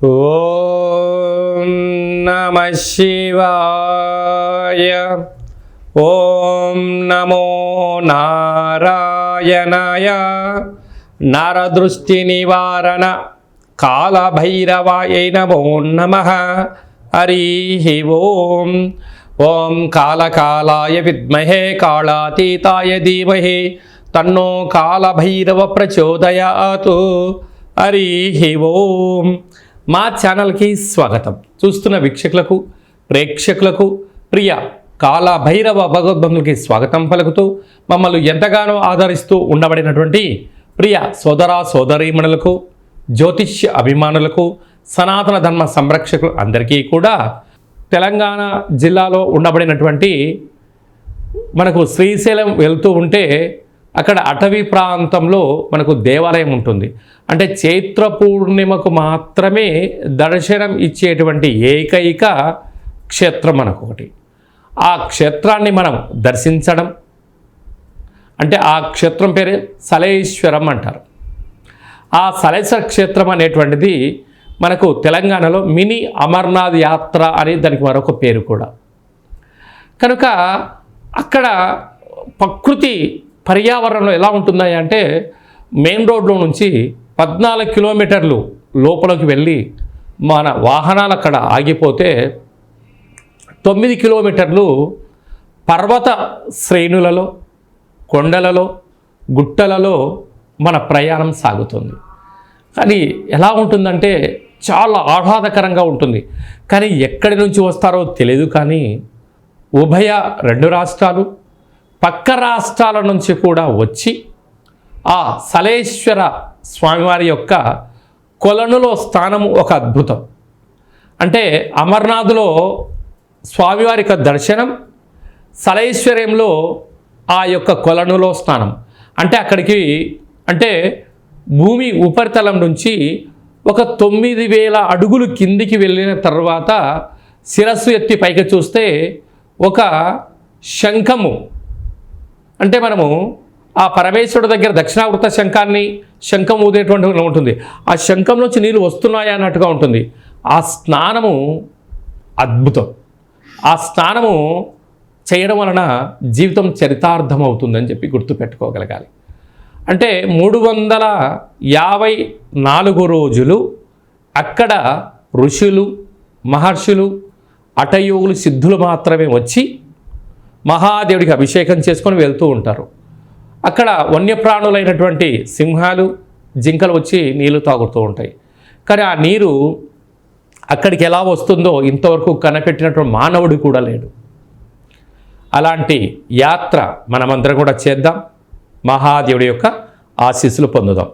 ఓం నమః శివాయ. ఓం నమో నారాయణాయ. నరదృష్టి నివారణ కాళభైరవాయ నమో నమః. హరి ఓం. ఓం కాళకాలాయ విద్మహే కాళాతీతాయ ధీమహి తన్నో కాళభైరవ ప్రచోదయాతు. హరి ఓం. మా ఛానల్కి స్వాగతం. చూస్తున్న వీక్షకులకు ప్రేక్షకులకు ప్రియ కాళభైరవ భగవద్బంధులకి స్వాగతం పలుకుతూ మమ్మల్ని ఎంతగానో ఆదరిస్తూ ఉండబడినటువంటి ప్రియ సోదర సోదరీమణులకు, జ్యోతిష్య అభిమానులకు, సనాతన ధర్మ సంరక్షకులు అందరికీ కూడా తెలంగాణ జిల్లాలో ఉండబడినటువంటి మనకు శ్రీశైలం వెళ్తూ ఉంటే అక్కడ అటవీ ప్రాంతంలో మనకు దేవాలయం ఉంటుంది. అంటే చైత్ర పూర్ణిమకు మాత్రమే దర్శనం ఇచ్చేటువంటి ఏకైక క్షేత్రం మనకు ఒకటి. ఆ క్షేత్రాన్ని మనం దర్శించడం అంటే ఆ క్షేత్రం పేరే సలేశ్వరం అంటారు. ఆ సలేశ్వర క్షేత్రం అనేటువంటిది మనకు తెలంగాణలో మినీ అమర్నాథ్ యాత్ర అని దానికి మరొక పేరు కూడా. కనుక అక్కడ ప్రకృతి పర్యావరణంలో ఎలా ఉంటుందా అంటే మెయిన్ రోడ్లో నుంచి 14 కిలోమీటర్లు లోపలికి వెళ్ళి మన వాహనాలు అక్కడ ఆగిపోతే 9 కిలోమీటర్లు పర్వత శ్రేణులలో, కొండలలో, గుట్టలలో మన ప్రయాణం సాగుతుంది. కానీ ఎలా ఉంటుందంటే చాలా ఆహ్లాదకరంగా ఉంటుంది. కానీ ఎక్కడి నుంచి వస్తారో తెలియదు. కానీ ఉభయ రెండు రాష్ట్రాలు, పక్క రాష్ట్రాల నుంచి కూడా వచ్చి ఆ సలేశ్వర స్వామివారి యొక్క కొలనులో స్థానము ఒక అద్భుతం. అంటే అమర్నాథ్లో స్వామివారి యొక్క దర్శనం, సలేశ్వరంలో ఆ యొక్క కొలనులో స్నానం. అంటే అక్కడికి అంటే భూమి ఉపరితలం నుంచి ఒక 9,000 అడుగులు కిందికి వెళ్ళిన తర్వాత శిరస్సు ఎత్తి పైకి చూస్తే ఒక శంఖము, అంటే మనము ఆ పరమేశ్వరుడు దగ్గర దక్షిణావృత శంఖం ఊదేటువంటి ఉంటుంది. ఆ శంఖం నుంచి నీళ్ళు వస్తున్నాయా అన్నట్టుగా ఉంటుంది. ఆ స్నానము అద్భుతం. ఆ స్నానము చేయడం వలన జీవితం చరితార్థం అవుతుందని చెప్పి గుర్తుపెట్టుకోగలగాలి. అంటే 354 రోజులు అక్కడ ఋషులు, మహర్షులు, హఠయోగులు, సిద్ధులు మాత్రమే వచ్చి మహాదేవుడికి అభిషేకం చేసుకొని వెళ్తూ ఉంటారు. అక్కడ వన్యప్రాణులైనటువంటి సింహాలు, జింకలు వచ్చి నీళ్లు తాగుతూ ఉంటాయి. కానీ ఆ నీరు అక్కడికి ఎలా వస్తుందో ఇంతవరకు కనిపెట్టినటువంటి మానవుడు కూడా లేడు. అలాంటి యాత్ర మనమందరం కూడా చేద్దాం. మహాదేవుడి యొక్క ఆశీస్సులు పొందుదాం.